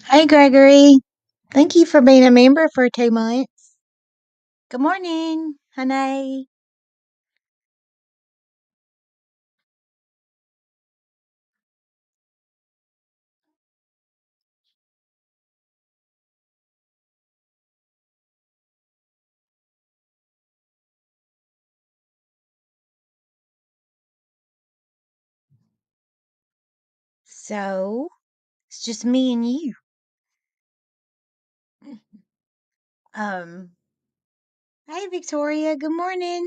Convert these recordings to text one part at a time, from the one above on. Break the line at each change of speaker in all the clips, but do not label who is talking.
Hi, Gregory. Thank you for being a member for 2 months. Good morning, honey. So, it's just me and you. Um, Hey, Victoria. Good morning.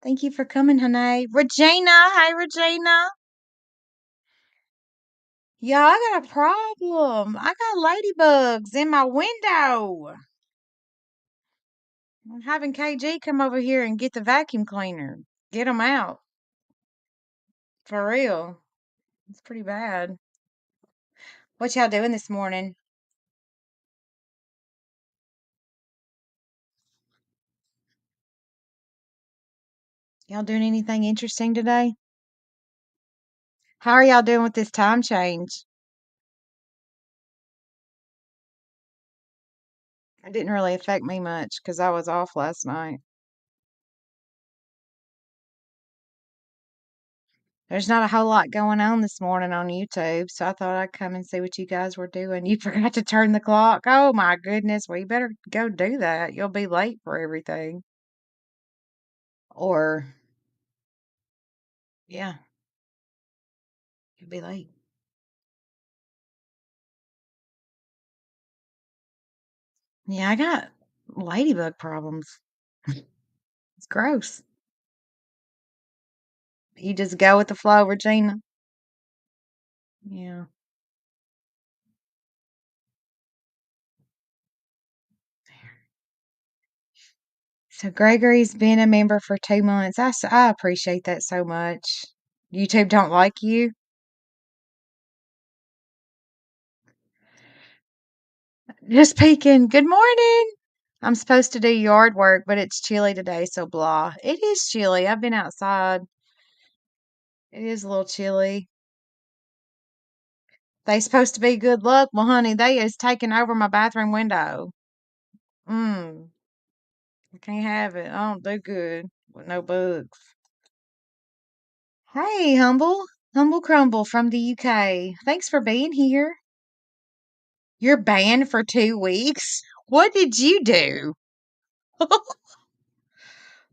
Thank you for coming, honey. Regina. Hi, Regina. Yeah, I got a problem. I got ladybugs in my window. I'm having KG come over here and get the vacuum cleaner. Get them out. For real. It's pretty bad. What y'all doing this morning? Y'all doing anything interesting today? How are y'all doing with this time change? It didn't really affect me much because I was off last night. There's not a whole lot going on this morning on YouTube, so I thought I'd come and see what you guys were doing. You forgot to turn the clock. Oh my goodness. Well, you better go do that. You'll be late for everything. Or, yeah, you'll be late. Yeah, I got ladybug problems. It's gross. You just go with the flow, Regina. Yeah. So Gregory's been a member for 2 months. I appreciate that so much. YouTube don't like you. Just peeking. Good morning. I'm supposed to do yard work, but it's chilly today, so blah. It is chilly. I've been outside. It is a little chilly. They supposed to be good luck. Well, honey, they is taking over my bathroom window. Mm, I can't have it. I don't do good with no bugs. Hey, Humble Crumble from the UK. Thanks for being here. You're banned for 2 weeks. What did you do?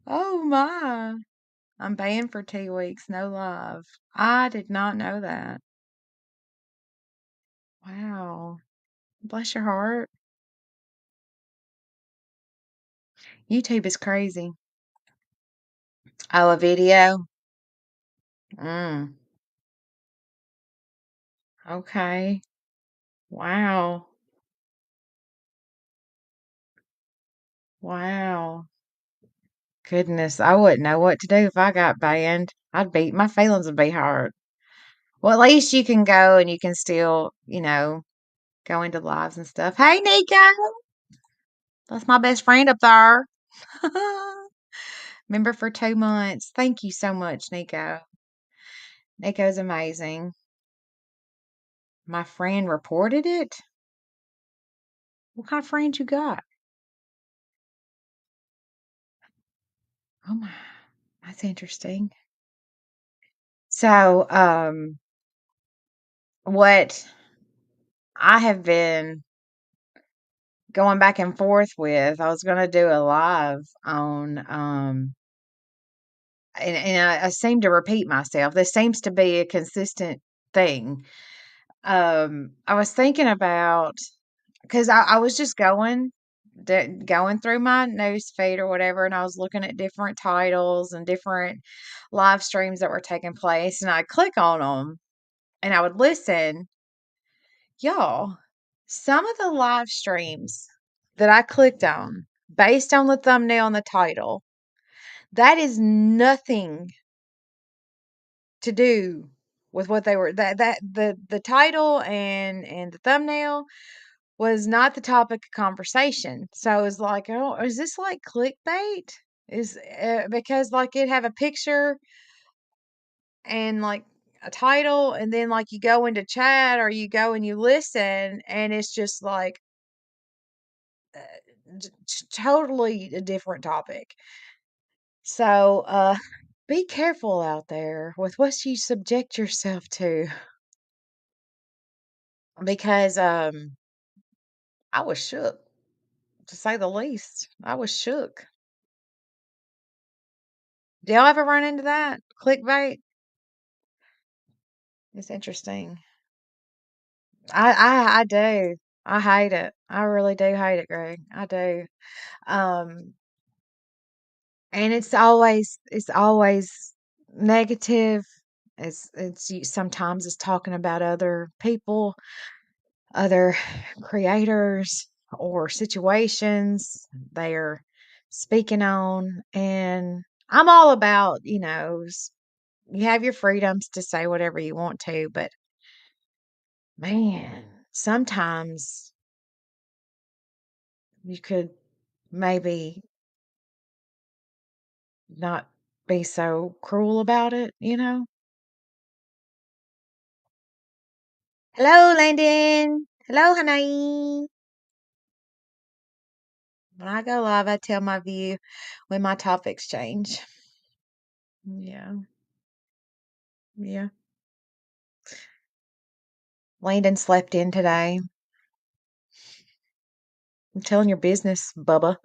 Oh my. I'm banned for 2 weeks. No live. I did not know that. Wow. Bless your heart. YouTube is crazy. Oh, a video? Mm. Okay. Wow. Wow. Goodness, I wouldn't know what to do if I got banned. My feelings would be hurt. Well, at least you can go and you can still, go into lives and stuff. Hey, Nico. That's my best friend up there. Member for 2 months. Thank you so much, Nico. Nico's amazing. My friend reported it. What kind of friend you got? Oh my, that's interesting. So, what I have been going back and forth with, I was going to do a live on, and I seem to repeat myself. This seems to be a consistent thing. I was thinking about because I was just going through my news feed or whatever, and I was looking at different titles and different live streams that were taking place, and I'd click on them and I would listen. Y'all, some of the live streams that I clicked on based on the thumbnail and the title, that is nothing to do with what they were that the title and the thumbnail was not the topic of conversation. So it was like, oh, is this like clickbait? Is because like it have a picture and like a title, and then, like, you go into chat or you go and you listen, and it's just like, uh, totally a different topic. So, be careful out there with what you subject yourself to because, I was shook, to say the least. I was shook. Do y'all ever run into that? Clickbait? It's interesting. I do. I hate it. I really do hate it, Greg. I do. Um, and it's always negative. Sometimes it's talking about other people, other creators or situations they're speaking on, and I'm all about, you have your freedoms to say whatever you want to, but man, sometimes you could maybe not be so cruel about it? Hello, Landon. Hello, honey. When I go live, I tell my view when my topics change. Yeah, yeah. Landon slept in today. I'm telling your business, Bubba.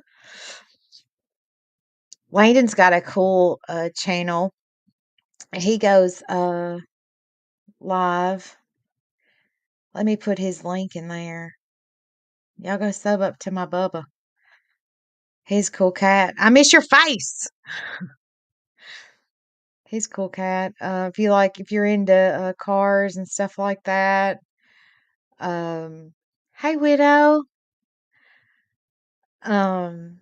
Landon's got a cool channel. He goes live. Let me put his link in there. Y'all go sub up to my Bubba. He's a cool cat. I miss your face. He's a cool cat. If you're into cars and stuff like that. Hey, Widow. Um,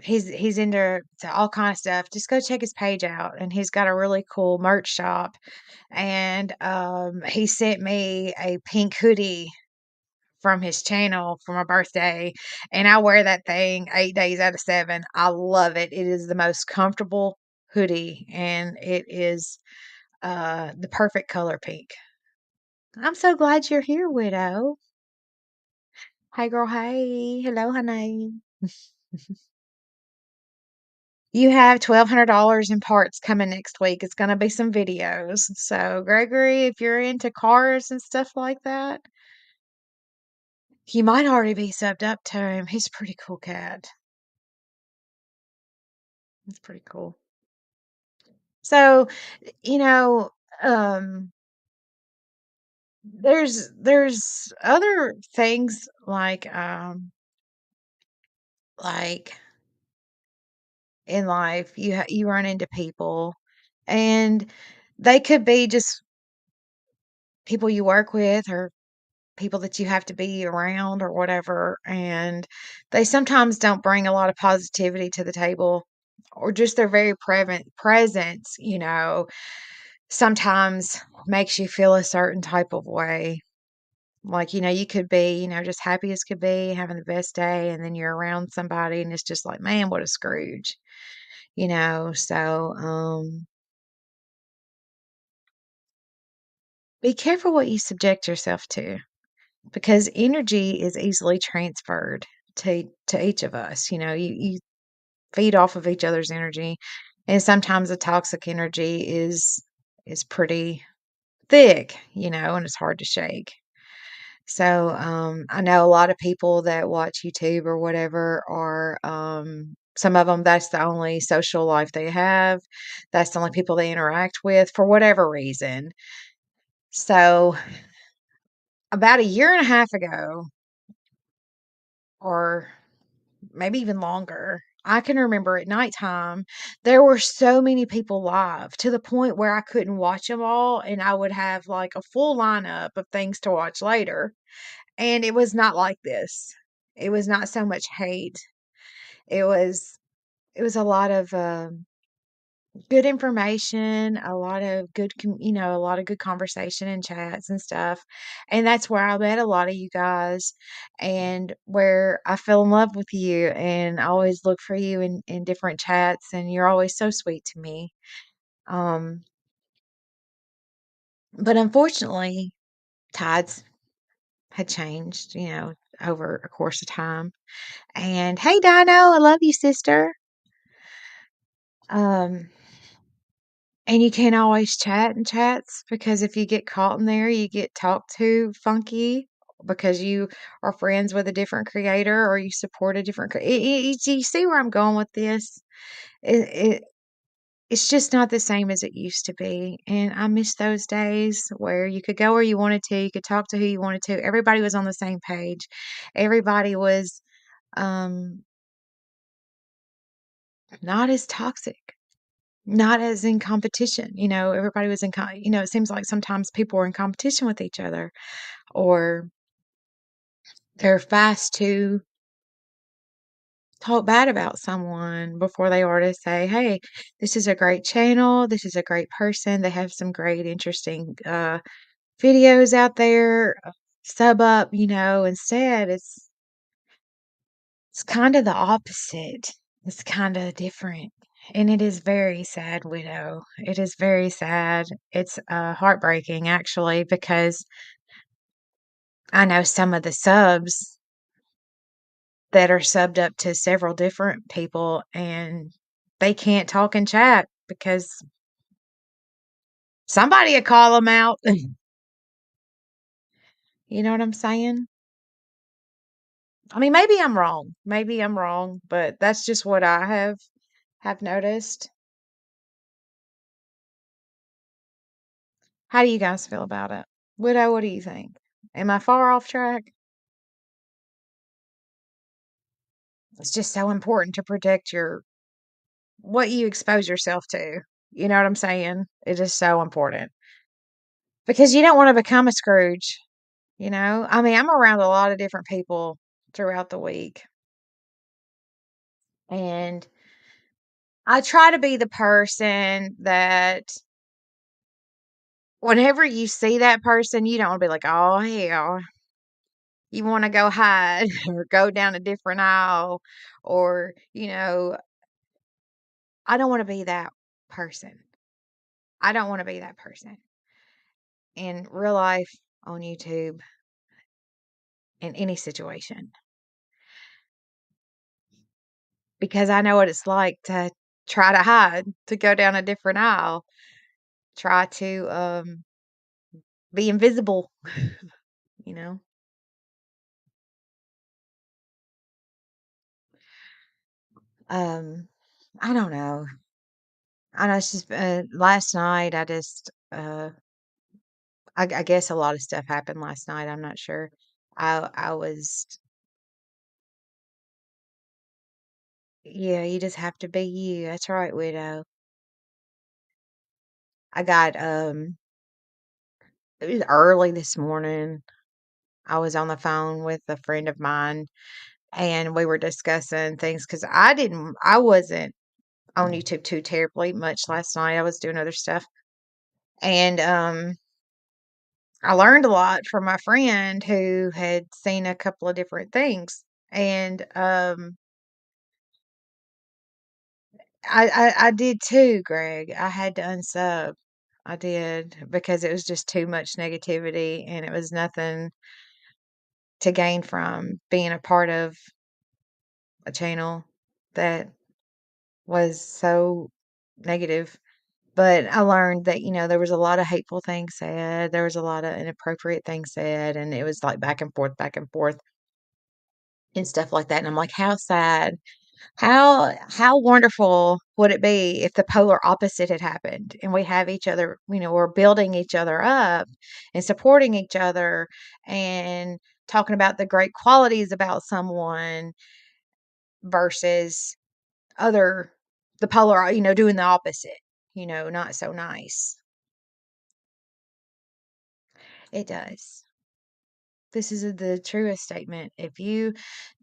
he's into all kind of stuff. Just go check his page out, and he's got a really cool merch shop. And he sent me a pink hoodie from his channel for my birthday, and I wear that thing 8 days out of 7. I love it. It is the most comfortable hoodie, and it is the perfect color pink. I'm so glad you're here, Widow. Hey, girl. Hey. Hello, honey. You have $1,200 in parts coming next week. It's going to be some videos. So, Gregory, if you're into cars and stuff like that, he might already be subbed up to him. He's a pretty cool cat. It's pretty cool. So, you know, um, there's other things like in life you run into people, and they could be just people you work with or people that you have to be around or whatever, and they sometimes don't bring a lot of positivity to the table, or just their very presence, sometimes makes you feel a certain type of way. Like, you could be, just happy as could be, having the best day, and then you're around somebody and it's just like, man, what a Scrooge. So be careful what you subject yourself to, because energy is easily transferred to each of us. You feed off of each other's energy, and sometimes the toxic energy is pretty thick, and it's hard to shake. So I know a lot of people that watch YouTube or whatever are some of them, that's the only social life they have. That's the only people they interact with for whatever reason. So about a year and a half ago, or maybe even longer, I can remember at nighttime, there were so many people live to the point where I couldn't watch them all, and I would have like a full lineup of things to watch later. And it was not like this. It was not so much hate. It was it was a lot of good information, a lot of a lot of good conversation and chats and stuff. And that's where I met a lot of you guys, and where I fell in love with you, and I always look for you in different chats, and you're always so sweet to me. Um But unfortunately, tides had changed, over a course of time. And hey, Dino, I love you, sister. Um, and you can't always chat in chats because if you get caught in there, you get talked to funky because you are friends with a different creator or you support a different. You see where I'm going with this? It it's just not the same as it used to be. And I miss those days where you could go where you wanted to, you could talk to who you wanted to. Everybody was on the same page. Everybody was um not as toxic. Not as in competition, everybody was it seems like sometimes people are in competition with each other, or they're fast to talk bad about someone before they are to say, "Hey, this is a great channel, this is a great person, they have some great interesting, videos out there, sub up," instead it's kinda the opposite. It's kinda different, and it is very sad, widow. It is very sad. It's, heartbreaking, actually, because I know some of the subs that are subbed up to several different people, and they can't talk and chat because somebody will call them out. You know what I'm saying? I mean, maybe I'm wrong. Maybe I'm wrong, but that's just what I have noticed. How do you guys feel about it? Widow, what do you think? Am I far off track? It's just so important to protect your what you expose yourself to. You know what I'm saying? It is so important because you don't want to become a Scrooge, I mean, I'm around a lot of different people throughout the week, and I try to be the person that whenever you see that person, you don't want to be like, "Oh, hell." You want to go hide or go down a different aisle or, I don't want to be that person. I don't want to be that person in real life, on YouTube, in any situation, because I know what it's like to try to hide, to go down a different aisle, try to be invisible, you know. Um, I don't know. I know it's just last night. I guess a lot of stuff happened last night. I'm not sure. I was Yeah, you just have to be you. That's right, widow. I got it was early this morning. I was on the phone with a friend of mine and we were discussing things because I wasn't on YouTube too terribly much last night. I was doing other stuff. And I learned a lot from my friend who had seen a couple of different things. And I did too, Greg. I had to unsub. I did because it was just too much negativity and it was nothing to gain from being a part of a channel that was so negative. But I learned that, there was a lot of hateful things said. There was a lot of inappropriate things said, and it was like back and forth and stuff like that. And I'm like, how sad. How wonderful would it be if the polar opposite had happened and we have each other, we're building each other up and supporting each other and talking about the great qualities about someone versus other the polar, doing the opposite, not so nice. It does. This is the truest statement. If you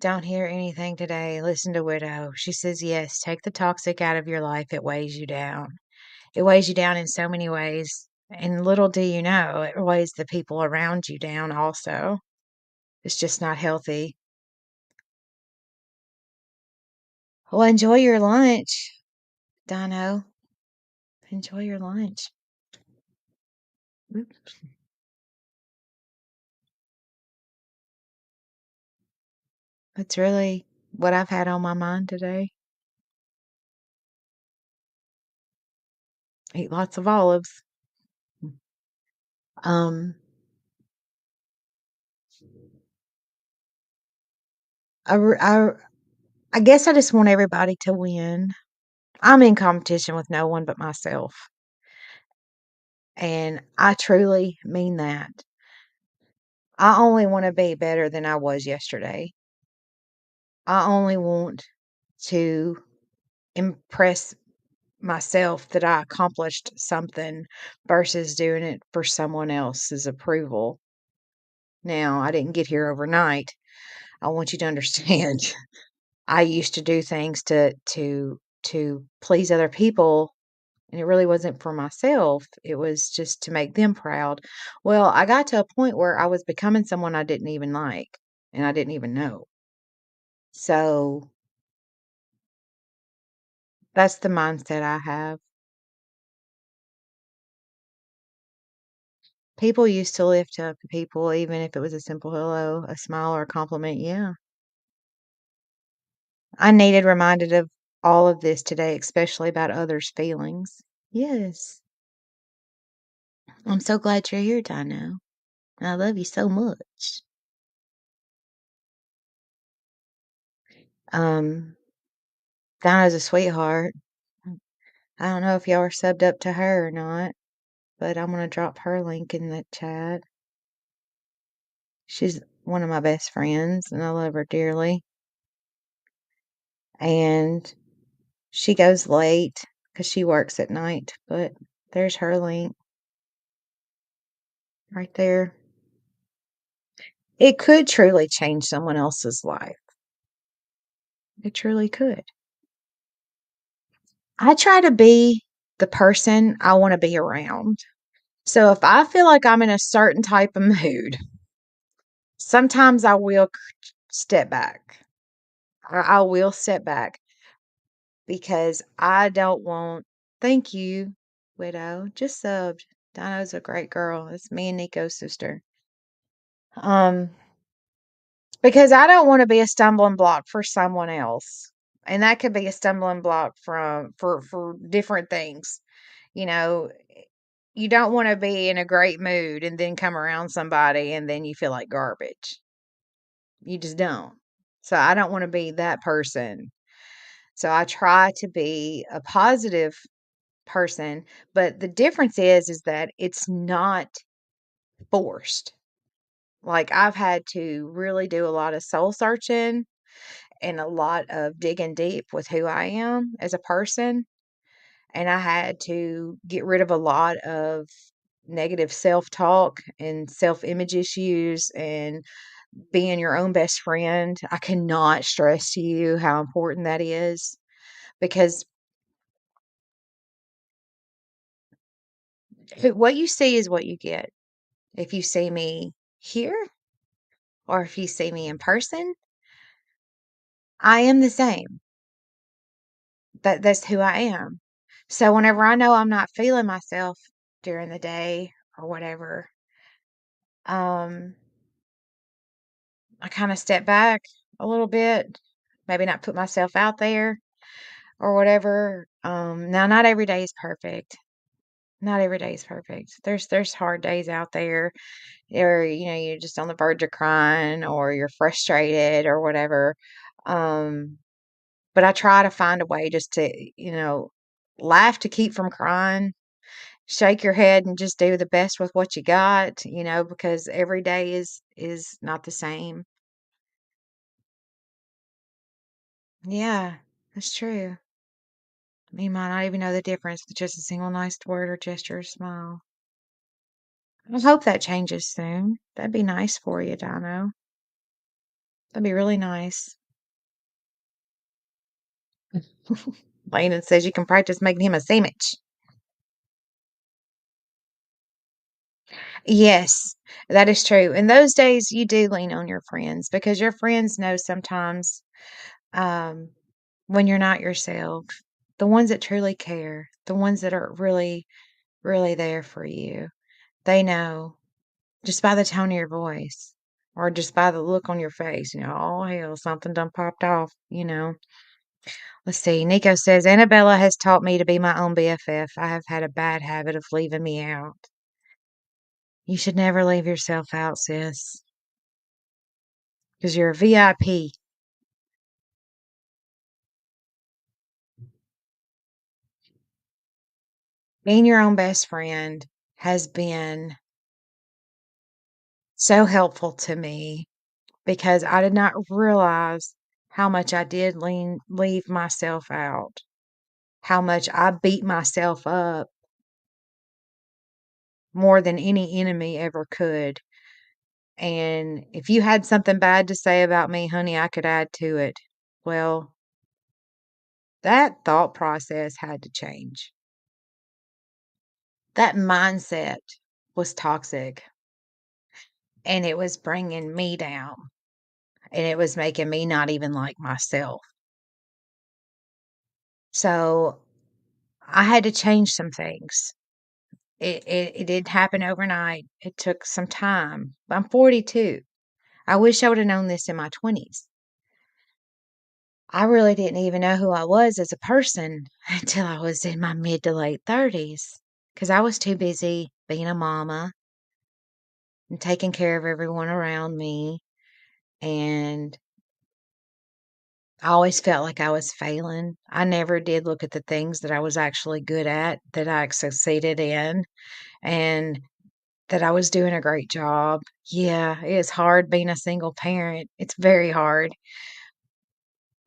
don't hear anything today, listen to Widow. She says, yes, take the toxic out of your life. It weighs you down. It weighs you down in so many ways. And little do you know, it weighs the people around you down also. It's just not healthy. Well, enjoy your lunch, Dino. Enjoy your lunch. Oops. That's really what I've had on my mind today. Eat lots of olives. Um, I, r- I guess I just want everybody to win. I'm in competition with no one but myself. And I truly mean that. I only want to be better than I was yesterday. I only want to impress myself that I accomplished something versus doing it for someone else's approval. Now, I didn't get here overnight. I want you to understand. I used to do things to please other people, and it really wasn't for myself. It was just to make them proud. Well, I got to a point where I was becoming someone I didn't even like, and I didn't even know. So, that's the mindset I have. People used to lift up people even if it was a simple hello, a smile, or a compliment, yeah. I needed reminded of all of this today, especially about others' feelings. Yes. I'm so glad you're here, Dino. I love you so much. Um, Dino's a sweetheart. I don't know if y'all are subbed up to her or not, but I'm gonna drop her link in the chat. She's one of my best friends, and I love her dearly. And she goes late because she works at night, but there's her link right there. It could truly change someone else's life. It truly could. I try to be the person I want to be around. So if I feel like I'm in a certain type of mood, sometimes I will step back. I will step back because I don't want, thank you, widow, just subbed. Dino's a great girl. It's me and Nico's sister. Um, because I don't want to be a stumbling block for someone else. And that could be a stumbling block for different things. You know, you don't want to be in a great mood and then come around somebody and then you feel like garbage. You just don't. So I don't want to be that person. So I try to be a positive person, but the difference is that it's not forced. Like I've had to really do a lot of soul searching and a lot of digging deep with who I am as a person. And I had to get rid of a lot of negative self talk and self image issues and being your own best friend. I cannot stress to you how important that is because what you see is what you get. If you see me here or if you see me in person, I am the same. That's who I am. So whenever I know I'm not feeling myself during the day or whatever, um, I kind of step back a little bit, maybe not put myself out there or whatever. Now not every day is perfect. Not every day is perfect. There's hard days out there, or you're just on the verge of crying, or you're frustrated, or whatever. Um, but I try to find a way just to laugh to keep from crying, shake your head, and just do the best with what you got. Because every day is not the same. Yeah, that's true. You might not even know the difference with just a single nice word or gesture or smile. I hope that changes soon. That'd be nice for you, Dino. That'd be really nice. Landon says you can practice making him a sandwich. Yes, that is true. In those days, you do lean on your friends because your friends know sometimes um, when you're not yourself, the ones that truly care, the ones that are really, really there for you. They know just by the tone of your voice or just by the look on your face, "Oh, hell, something done popped off," you know? Let's see, Nico says, "Annabella has taught me to be my own BFF. I have had a bad habit of leaving me out." You should never leave yourself out, sis, because 'cause you're a VIP. Being your own best friend has been so helpful to me because I did not realize how much I did leave myself out, how much I beat myself up more than any enemy ever could. And if you had something bad to say about me, honey, I could add to it. Well, that thought process had to change. That mindset was toxic and it was bringing me down and it was making me not even like myself. So I had to change some things. It didn't happen overnight. It took some time. I'm 42. I wish I would have known this in my 20s. I really didn't even know who I was as a person until I was in my mid to late 30s because I was too busy being a mama and taking care of everyone around me. And I always felt like I was failing. I never did look at the things that I was actually good at, that I succeeded in, and that I was doing a great job. Yeah, it's hard being a single parent. It's very hard,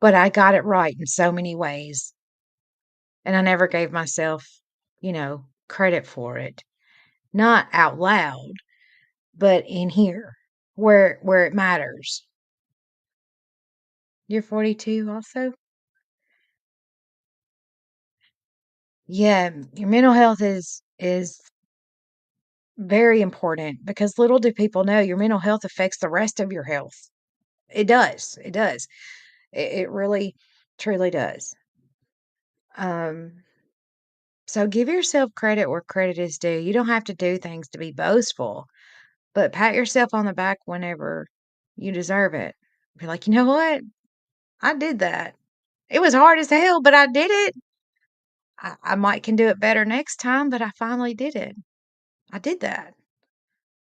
but I got it right in so many ways. And I never gave myself, credit for it. Not out loud, but in here where it matters. You're 42 also? Yeah, your mental health is very important because little do people know your mental health affects the rest of your health. It does. It does. It really truly does. Um so give yourself credit where credit is due. You don't have to do things to be boastful, but pat yourself on the back whenever you deserve it. Be like, "You know what? I did that. It was hard as hell, but I did it. I might can do it better next time, but I finally did it. I did that.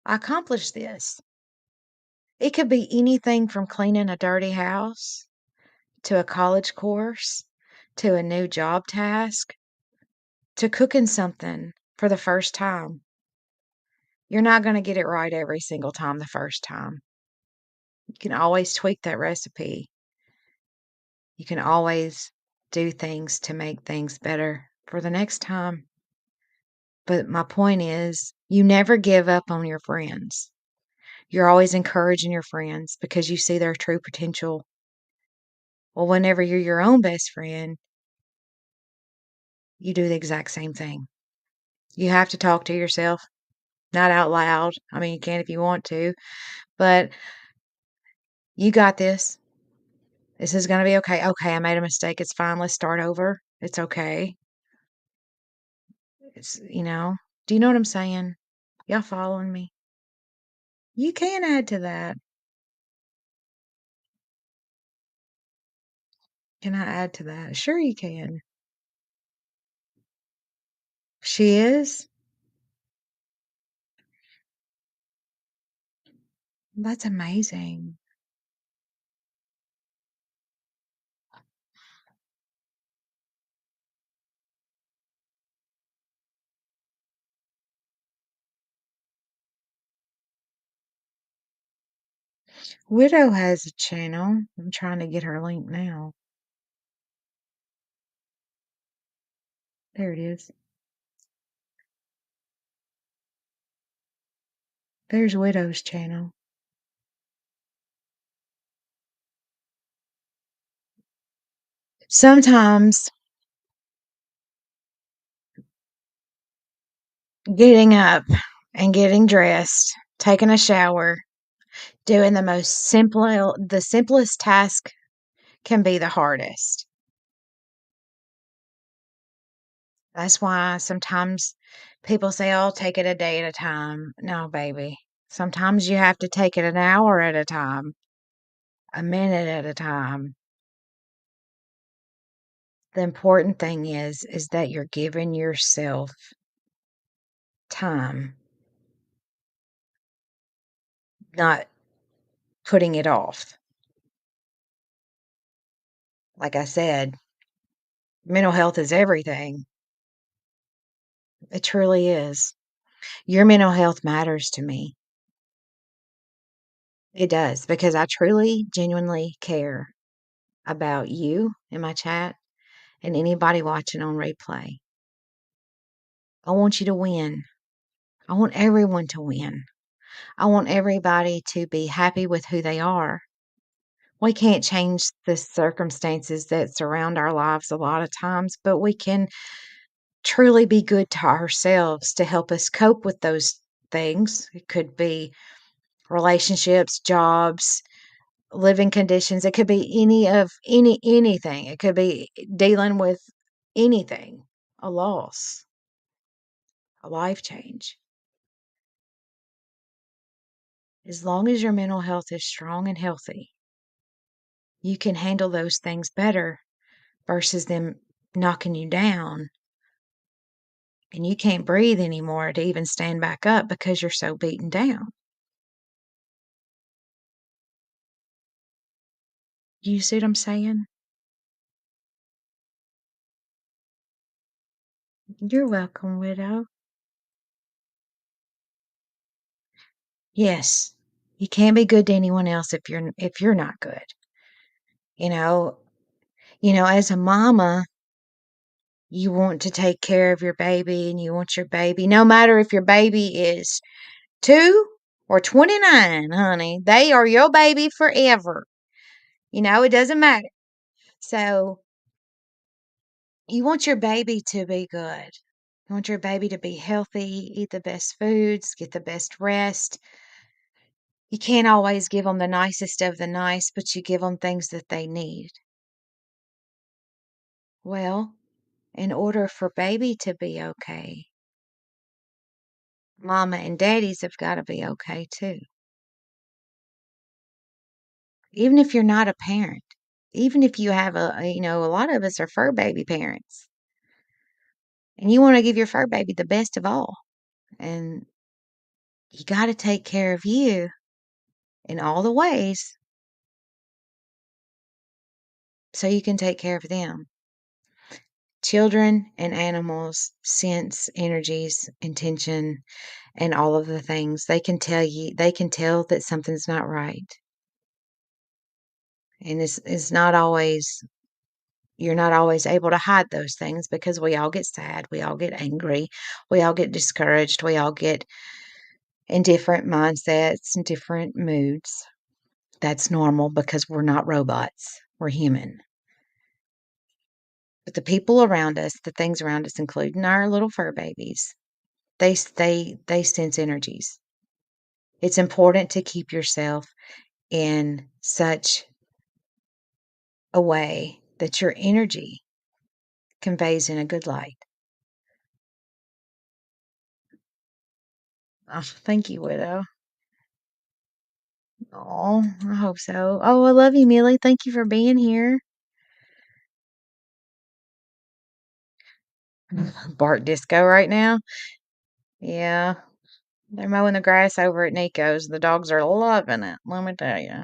I accomplished this." It could be anything from cleaning a dirty house to a college course to a new job task to cooking something for the first time. You're not going to get it right every single time the first time. You can always tweak that recipe. You can always do things to make things better for the next time. But my point is, you never give up on your friends. You're always encouraging your friends because you see their true potential. Well, whenever you're your own best friend, you do the exact same thing. You have to talk to yourself, not out loud. I mean, you can if you want to, but you got this. This is gonna be okay. Okay, I made a mistake. It's fine. Let's start over. It's okay. Do you know what I'm saying? Y'all following me? You can add to that. Can I add to that? Sure, you can. She is? That's amazing. Widow has a channel. I'm trying to get her link now. There it is. There's Widow's channel. Sometimes getting up and getting dressed, taking a shower, doing the simplest task can be the hardest. That's why sometimes People say, "Oh, take it a day at a time." No, baby. Sometimes you have to take it an hour at a time, a minute at a time. The important thing is that you're giving yourself time, not putting it off. Like I said, mental health is everything. It truly is. Your mental health matters to me. It does, because I truly, genuinely care about you in my chat and anybody watching on replay. I want you to win. I want everyone to win. I want everybody to be happy with who they are. We can't change the circumstances that surround our lives a lot of times, but we can truly be good to ourselves to help us cope with those things. It could be relationships, jobs, living conditions. It could be anything. It could be dealing with anything, a loss, a life change. As long as your mental health is strong and healthy, you can handle those things better versus them knocking you down and you can't breathe anymore to even stand back up because you're so beaten down. You see what I'm saying? You're welcome, widow. Yes. You can't be good to anyone else if you're not good. You know, as a mama, you want to take care of your baby and you want your baby, no matter if your baby is 2 or 29, honey, they are your baby forever. It doesn't matter. So you want your baby to be good. You want your baby to be healthy, eat the best foods, get the best rest. You can't always give them the nicest of the nice, but you give them things that they need. Well, in order for baby to be okay, mama and daddies have got to be okay too. Even if you're not a parent, even if you have a lot of us are fur baby parents, and you want to give your fur baby the best of all. And you got to take care of you in all the ways so you can take care of them. Children and animals sense energies, intention, and all of the things. They can tell that something's not right. And it's not always, you're not always able to hide those things because we all get sad, we all get angry, we all get discouraged, we all get in different mindsets and different moods. That's normal because we're not robots, we're human. But the people around us, the things around us, including our little fur babies, they sense energies. It's important to keep yourself in such a way that your energy conveys in a good light. Oh, thank you, widow. Oh, I hope so. Oh, I love you, Millie. Thank you for being here. Bart Disco right now. Yeah, they're mowing the grass over at Nico's. The dogs are loving it, let me tell you.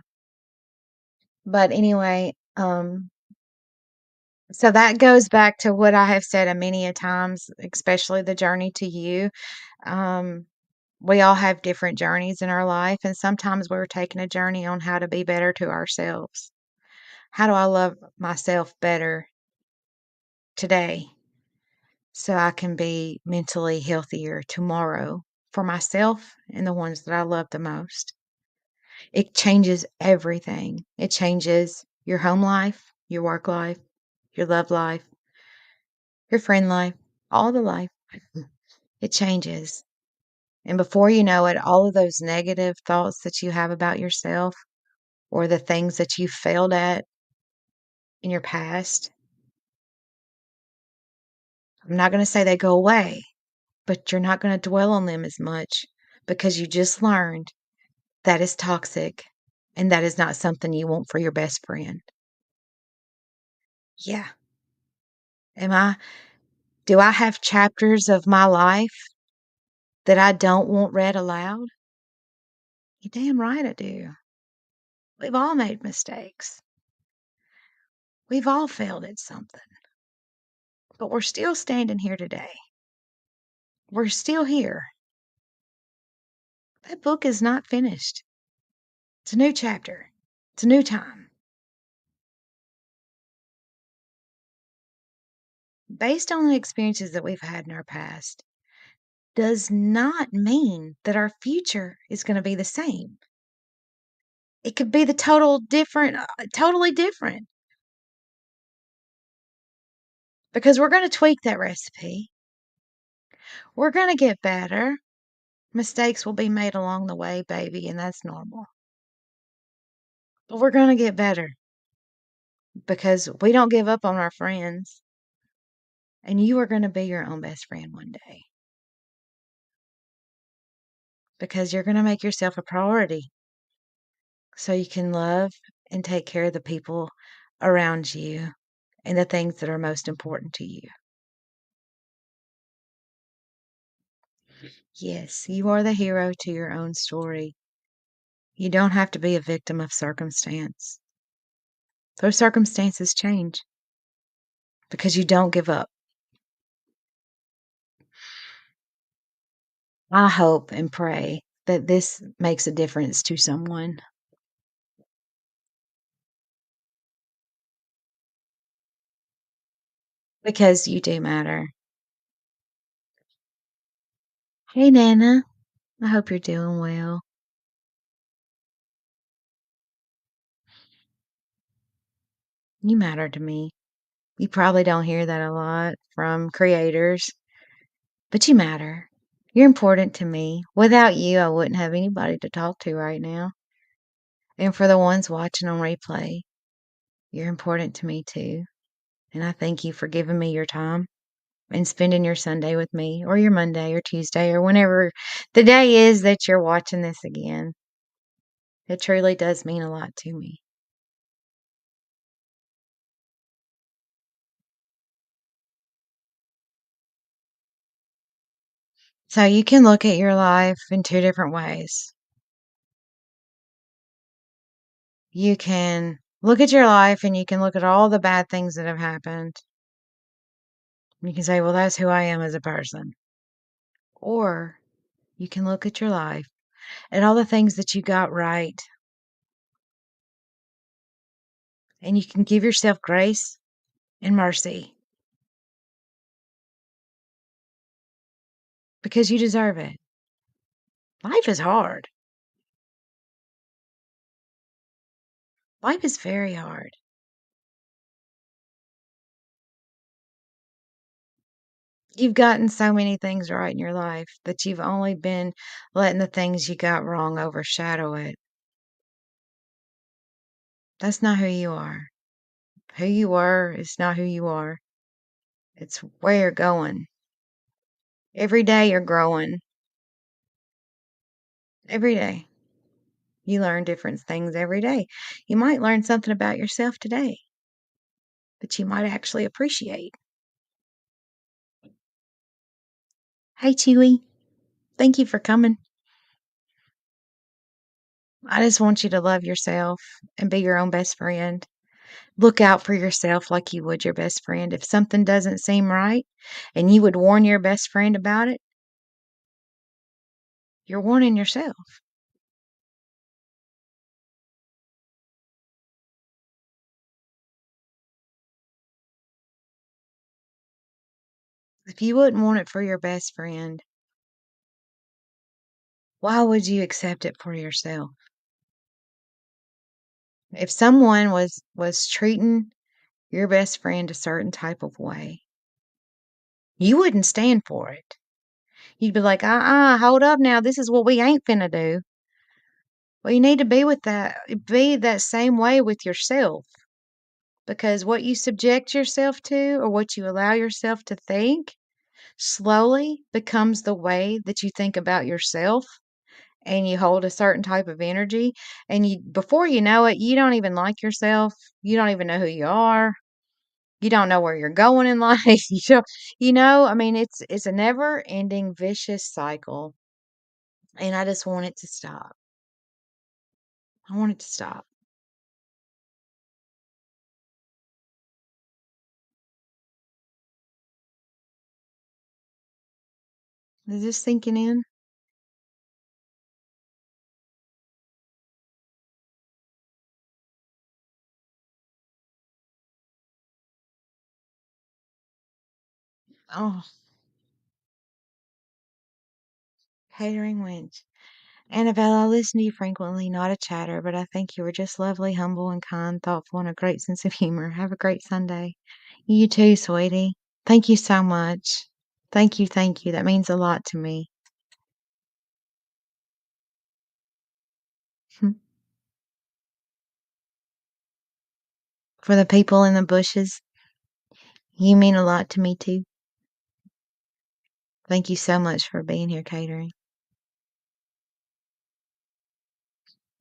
But anyway, so that goes back to what I have said a many a times, especially the journey to you. Um, we all have different journeys in our life, and sometimes we're taking a journey on how to be better to ourselves. How do I love myself better today so I can be mentally healthier tomorrow for myself and the ones that I love the most? It changes everything. It changes your home life, your work life, your love life, your friend life, all the life. It changes. And before you know it, all of those negative thoughts that you have about yourself or the things that you failed at in your past, I'm not going to say they go away, but you're not going to dwell on them as much because you just learned that is toxic and that is not something you want for your best friend. Yeah. Am I do I have chapters of my life that I don't want read aloud? You damn right I do. We've all made mistakes. We've all failed at something, but we're still standing here today. We're still here. That book is not finished. It's a new chapter. It's a new time. Based on the experiences that we've had in our past, does not mean that our future is going to be the same. It could be the totally different because we're going to tweak that recipe. We're going to get better. Mistakes will be made along the way, baby, and that's normal. But we're going to get better because we don't give up on our friends. And you are going to be your own best friend one day because you're going to make yourself a priority so you can love and take care of the people around you and the things that are most important to you. Yes, you are the hero to your own story. You don't have to be a victim of circumstance. Those circumstances change because you don't give up. I hope and pray that this makes a difference to someone because you do matter. Hey, Nana. I hope you're doing well. You matter to me. You probably don't hear that a lot from creators, but you matter. You're important to me. Without you, I wouldn't have anybody to talk to right now. And for the ones watching on replay, you're important to me too. And I thank you for giving me your time and spending your Sunday with me, or your Monday or Tuesday, or whenever the day is that you're watching this again. It truly does mean a lot to me. So you can look at your life in two different ways. You can look at your life and you can look at all the bad things that have happened. You can say, well, that's who I am as a person. Or you can look at your life and all the things that you got right. And you can give yourself grace and mercy because you deserve it. Life is hard. Life is very hard. You've gotten so many things right in your life that you've only been letting the things you got wrong overshadow it. That's not who you are. Who you were is not who you are. It's where you're going. Every day you're growing. Every day. You learn different things every day. You might learn something about yourself today that you might actually appreciate. Hey, Chewy. Thank you for coming. I just want you to love yourself and be your own best friend. Look out for yourself like you would your best friend. If something doesn't seem right and you would warn your best friend about it, you're warning yourself. If you wouldn't want it for your best friend, why would you accept it for yourself? If someone was treating your best friend a certain type of way, you wouldn't stand for it. You'd be like, hold up now. This is what we ain't finna do. Well, you need to be that same way with yourself because what you subject yourself to or what you allow yourself to think slowly becomes the way that you think about yourself, and you hold a certain type of energy, and you before you know it, you don't even like yourself. You don't even know who you are. You don't know where you're going in life. I mean, it's a never-ending vicious cycle, and I just want it to stop. I want it to stop. Is this sinking in? Oh, catering wins. Annabelle, I listen to you frequently, not a chatter, but I think you were just lovely, humble, and kind, thoughtful, and a great sense of humor. Have a great Sunday. You too, sweetie. Thank you so much. Thank you, thank you. That means a lot to me. For the people in the bushes, you mean a lot to me too. Thank you so much for being here, catering.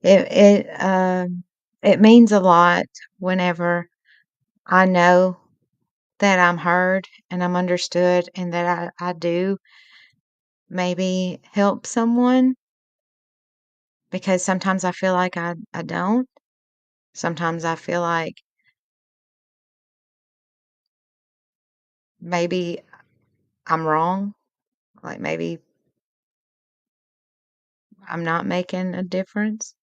It it it means a lot whenever I know that I'm heard and I'm understood and that I do maybe help someone because sometimes I feel like I don't. Sometimes I feel like maybe I'm wrong. Like maybe I'm not making a difference.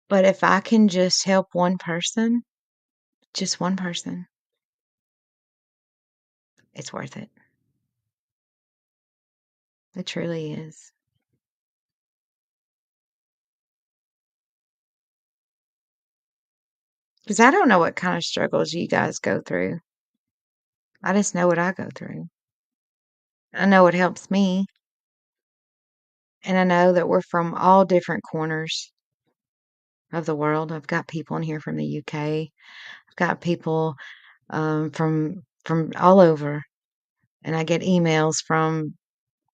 But if I can just help one person, just one person, it's worth it. It truly is. Because I don't know what kind of struggles you guys go through. I just know what I go through. I know it helps me. And I know that we're from all different corners of the world. I've got people in here from the UK. I've got people from all over, and I get emails from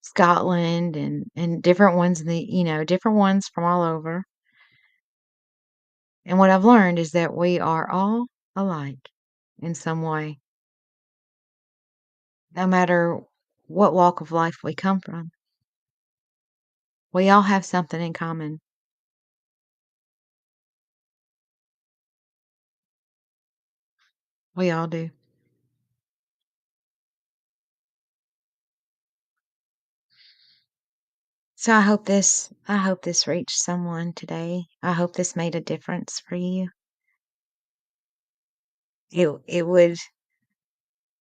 Scotland and different ones in the different ones from all over. And what I've learned is that we are all alike in some way, no matter what walk of life we come from. We all have something in common. We all do. So I hope this reached someone today. I hope this made a difference for you. It would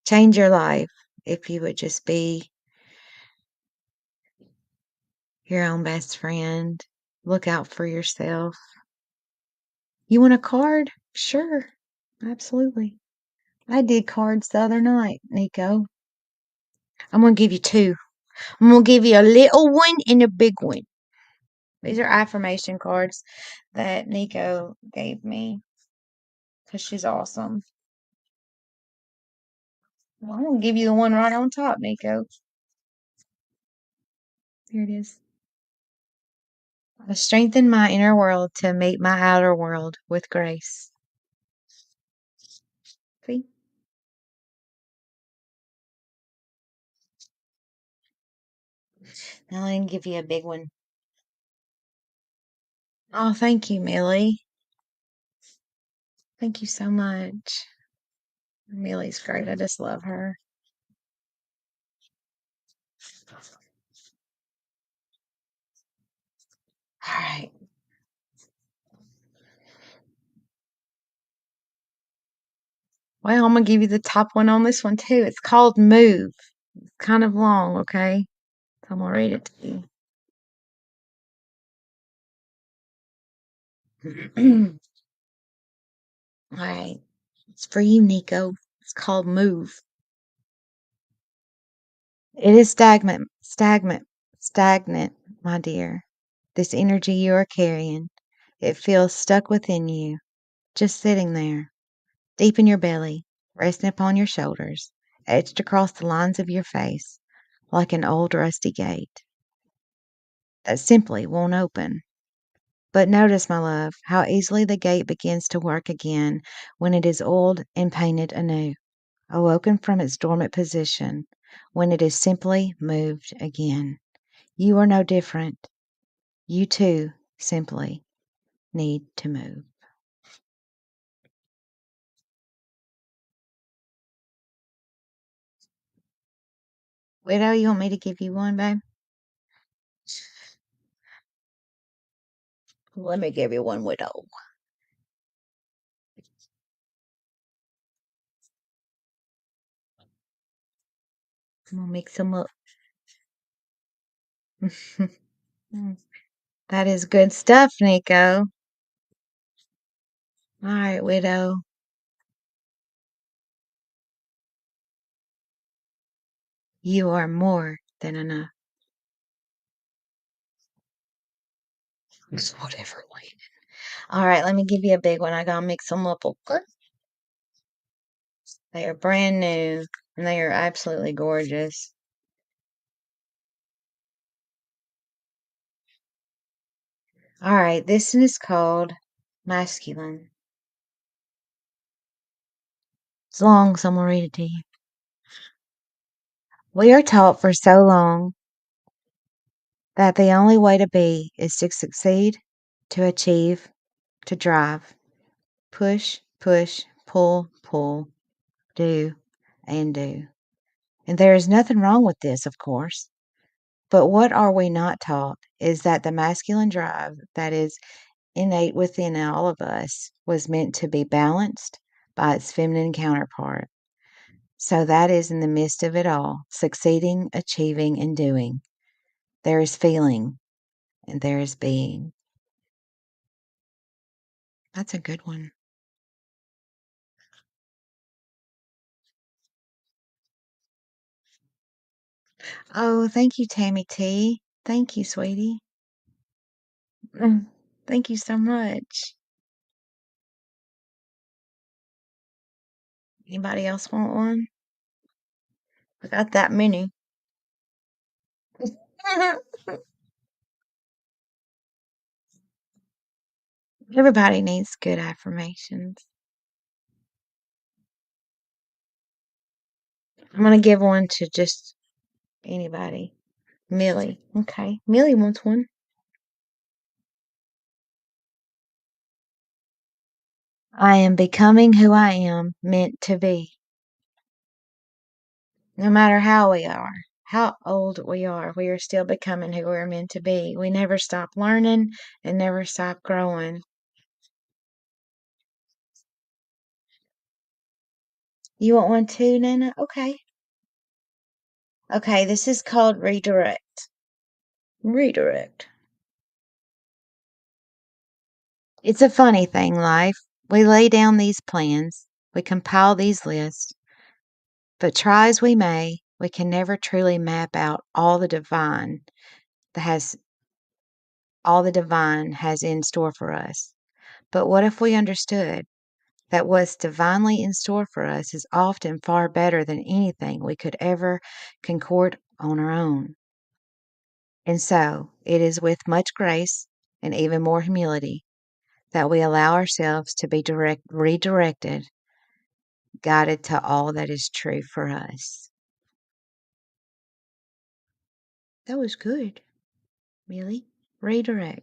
change your life if you would just be your own best friend. Look out for yourself. You want a card? Sure. Absolutely. I did cards the other night, Nico. I'm gonna give you two. I'm gonna give you a little one and a big one. These are affirmation cards that Nico gave me because she's awesome. Well, I'm gonna give you the one right on top, Nico. Here it is. I strengthen my inner world to meet my outer world with grace. See? Now I can give you a big one. Oh, thank you, Millie. Thank you so much. Millie's great. I just love her. All right. Well, I'm gonna give you the top one on this one too. It's called Move. It's kind of long, okay? So I'm gonna read it to you. All right. It's for you, Nico. It's called Move. It is stagnant, my dear. This energy you are carrying, it feels stuck within you, just sitting there, deep in your belly, resting upon your shoulders. etched across the lines of your face like an old rusty gate that simply won't open. But notice, my love, how easily the gate begins to work again when it is oiled and painted anew, awoken from its dormant position, when it is simply moved again. You are no different. You too simply need to move. Widow, you want me to give you one, babe? Let me give you one, Widow. I'm gonna mix them up. That is good stuff, Nico. All right, Widow. You are more than enough. Whatever, Wayne. All right, let me give you a big one. I gotta mix them up, okay? They are brand new and they are absolutely gorgeous. All right, this one is called Masculine. It's long, so I'm gonna read it to you. We are taught for so long that the only way to be is to succeed, to achieve, to drive, push, push, pull, pull, do, and do. And there is nothing wrong with this, of course. But what are we not taught is that the masculine drive that is innate within all of us was meant to be balanced by its feminine counterpart. So that is in the midst of it all, succeeding, achieving, and doing. There is feeling and there is being. That's a good one. Oh, thank you, Tammy T. Thank you, sweetie. Thank you so much. Anybody else want one? I got that many. Everybody needs good affirmations. I'm gonna give one to just anybody. Millie. Okay. Millie wants one. I am becoming who I am meant to be. No matter how we are, how old we are still becoming who we're meant to be. We never stop learning and never stop growing. You want one too, Nana? Okay. Okay, this is called redirect. Redirect. It's a funny thing, life. We lay down these plans, we compile these lists, but try as we may, we can never truly map out that has all the divine has in store for us. But what if we understood that what's divinely in store for us is often far better than anything we could ever concord on our own? And so it is with much grace and even more humility that we allow ourselves to be redirected, guided to all that is true for us. That was good, Millie. Redirect.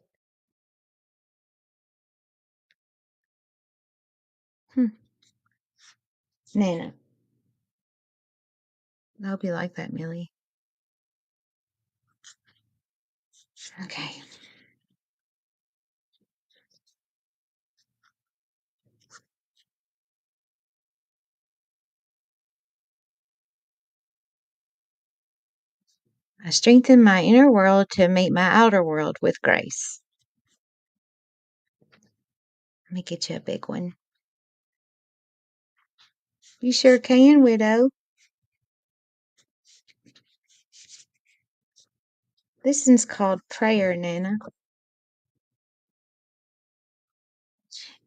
Hmm. Nana. I hope you like that, Millie. Okay. I strengthen my inner world to meet my outer world with grace. Let me get you a big one. You sure can, Widow. This one's called prayer, Nana.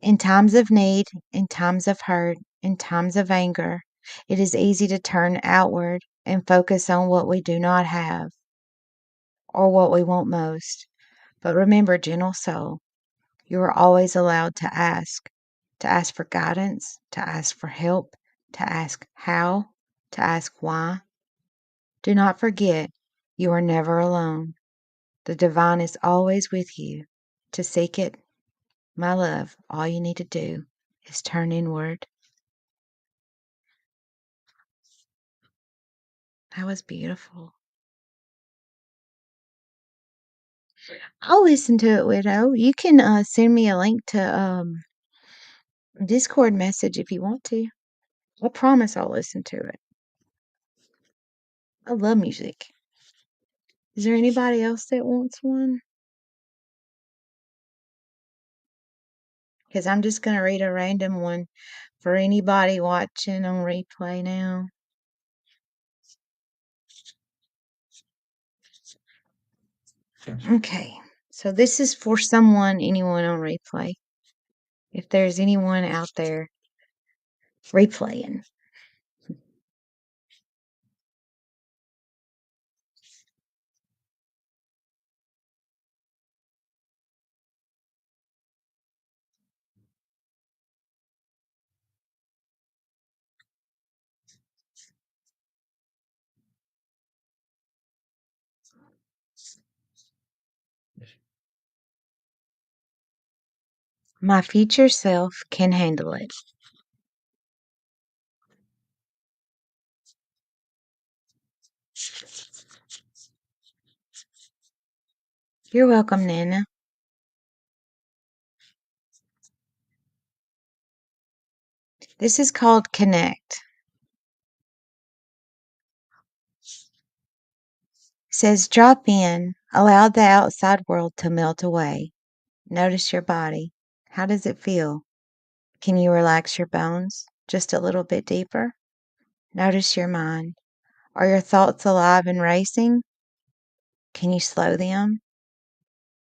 In times of need, in times of hurt, in times of anger, It is easy to turn outward and focus on what we do not have or what we want most. But remember, gentle soul, you are always allowed to ask for guidance, to ask for help, to ask how, to ask why. Do not forget, you are never alone. The divine is always with you. To seek it, my love, all you need to do is turn inward. That was beautiful. I'll listen to it, Widow. You can send me a link to Discord message if you want to. I promise I'll listen to it. I love music. Is there anybody else that wants one? Because I'm just going to read a random one for anybody watching on replay now. Okay, so this is for anyone on replay. If there's anyone out there replaying. My future self can handle it. You're welcome, Nana. This is called Connect. It says drop in, allow the outside world to melt away. Notice your body. How does it feel? Can you relax your bones just a little bit deeper? Notice your mind. Are your thoughts alive and racing? Can you slow them?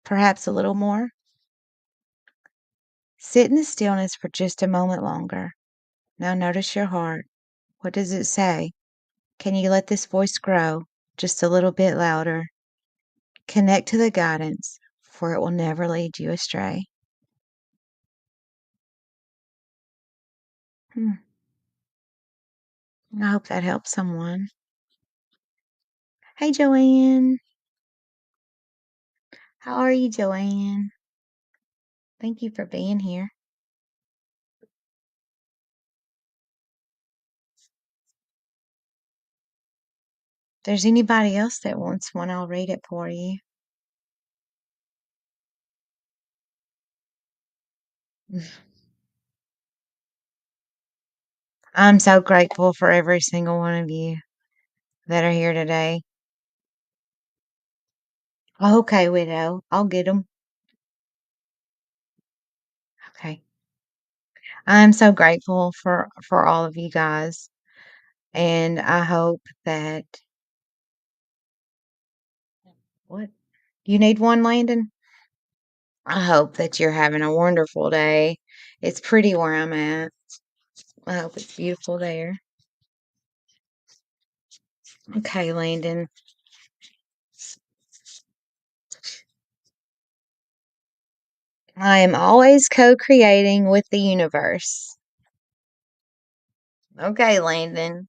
Perhaps a little more? Sit in the stillness for just a moment longer. Now notice your heart. What does it say? Can you let this voice grow just a little bit louder? Connect to the guidance, for it will never lead you astray. Hmm. I hope that helps someone. Hey, Joanne. How are you, Joanne? Thank you for being here. If there's anybody else that wants one, I'll read it for you. I'm so grateful for every single one of you that are here today. Okay, Widow. I'll get them. Okay. I'm so grateful for all of you guys, and I hope that what you need one, Landon? I hope that you're having a wonderful day. It's pretty where I'm at. I hope it's beautiful there. Okay, Landon. I am always co-creating with the universe. Okay, Landon.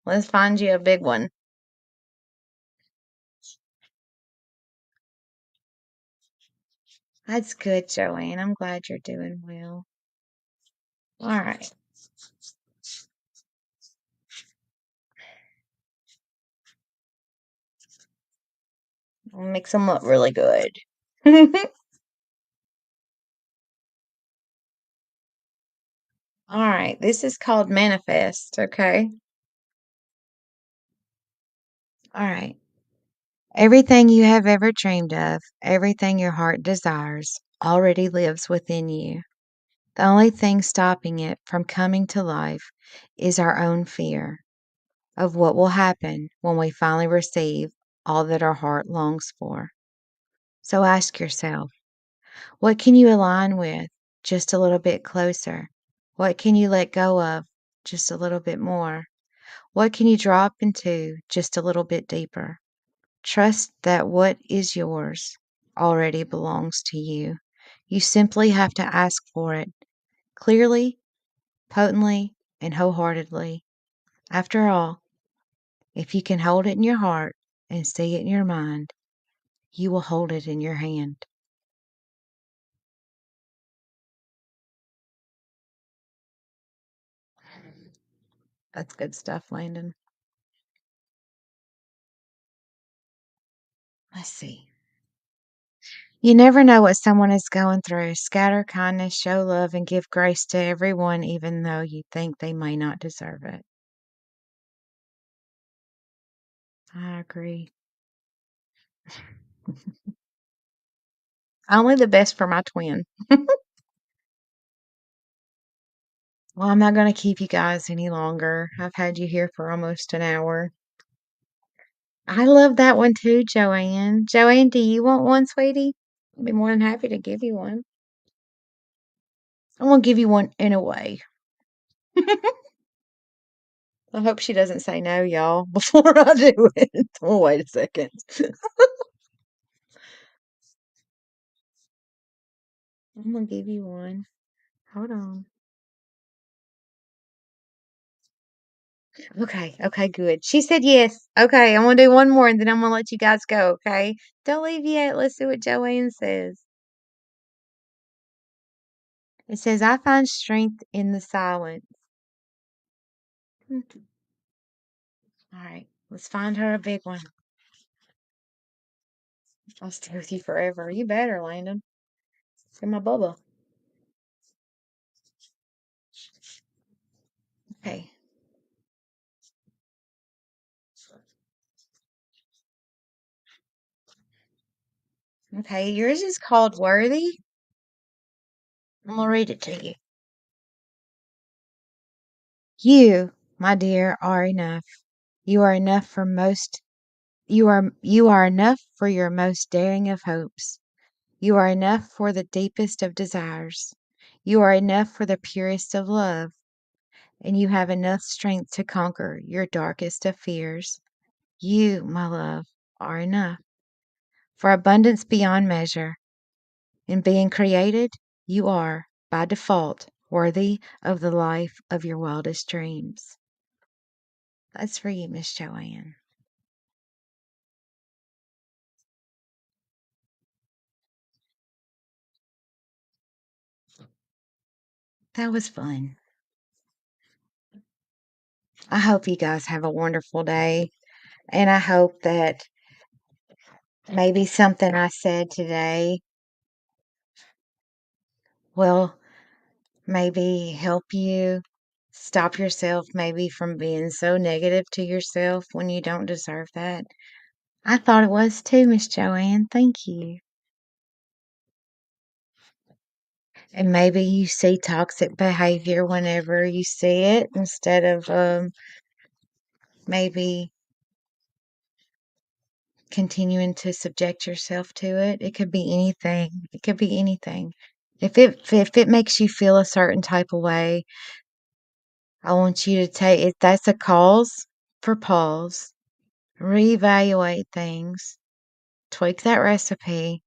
Let's find you a big one. That's good, Joanne. I'm glad you're doing well. All right. I'll mix them up really good. All right. This is called Manifest, okay? All right. Everything you have ever dreamed of, everything your heart desires, already lives within you. The only thing stopping it from coming to life is our own fear of what will happen when we finally receive all that our heart longs for. So ask yourself, what can you align with just a little bit closer? What can you let go of just a little bit more? What can you drop into just a little bit deeper? Trust that what is yours already belongs to you. You simply have to ask for it clearly, potently, and wholeheartedly. After all, if you can hold it in your heart and see it in your mind, you will hold it in your hand. That's good stuff, Landon. Let's see. You never know what someone is going through. Scatter kindness, show love, and give grace to everyone, even though you think they may not deserve it. I agree. Only the best for my twin. Well, I'm not going to keep you guys any longer. I've had you here for almost an hour. I love that one too, Joanne. Joanne, do you want one, sweetie? I'd be more than happy to give you one. I'm going to give you one anyway. I hope she doesn't say no, y'all, before I do it. Oh, wait a second. I'm going to give you one. Hold on. Okay, okay, good. She said yes. Okay, I'm going to do one more and then I'm going to let you guys go, okay? Don't leave yet. Let's see what Joanne says. It says, I find strength in the silence. All right, let's find her a big one. I'll stay with you forever. You better, Landon. You're my bubba. Okay. Okay, yours is called Worthy. I'm going to read it to you. You, my dear, are enough. You are enough for most you are enough for your most daring of hopes. You are enough for the deepest of desires. You are enough for the purest of love, and you have enough strength to conquer your darkest of fears. You, my love, are enough for abundance beyond measure. In being created, you are, by default, worthy of the life of your wildest dreams. That's for you, Miss Joanne. That was fun. I hope you guys have a wonderful day. And I hope that maybe something I said today will maybe help you stop yourself maybe from being so negative to yourself when you don't deserve that. I thought it was too, Miss Joanne. Thank you. And maybe you see toxic behavior whenever you see it instead of maybe continuing to subject yourself to it. It could be anything. It could be anything. If it makes you feel a certain type of way, I want you to take if that's a cause for pause, reevaluate things, tweak that recipe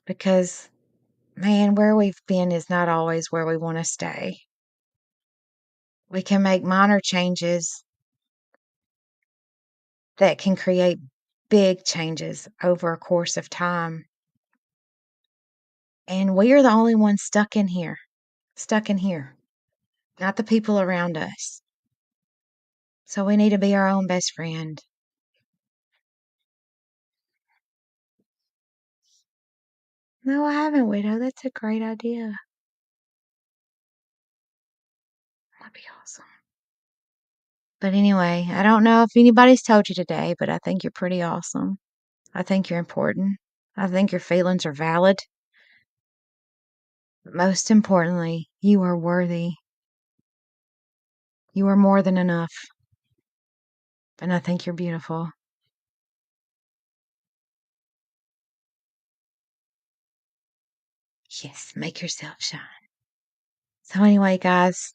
because man, where we've been is not always where we want to stay. We can make minor changes that can create big changes over a course of time. And we are the only ones stuck in here, not the people around us. So we need to be our own best friend. No, I haven't, Widow. That's a great idea. That'd be awesome. But anyway, I don't know if anybody's told you today, but I think you're pretty awesome. I think you're important. I think your feelings are valid. But most importantly, you are worthy. You are more than enough. And I think you're beautiful. Yes, make yourself shine. So, anyway, guys,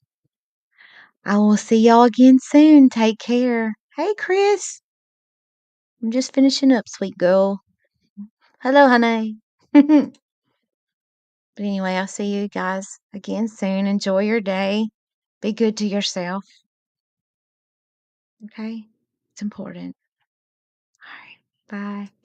I will see y'all again soon. Take care. Hey, Chris. I'm just finishing up, sweet girl. Hello, honey. But anyway, I'll see you guys again soon. Enjoy your day. Be good to yourself. Okay? It's important. All right. Bye.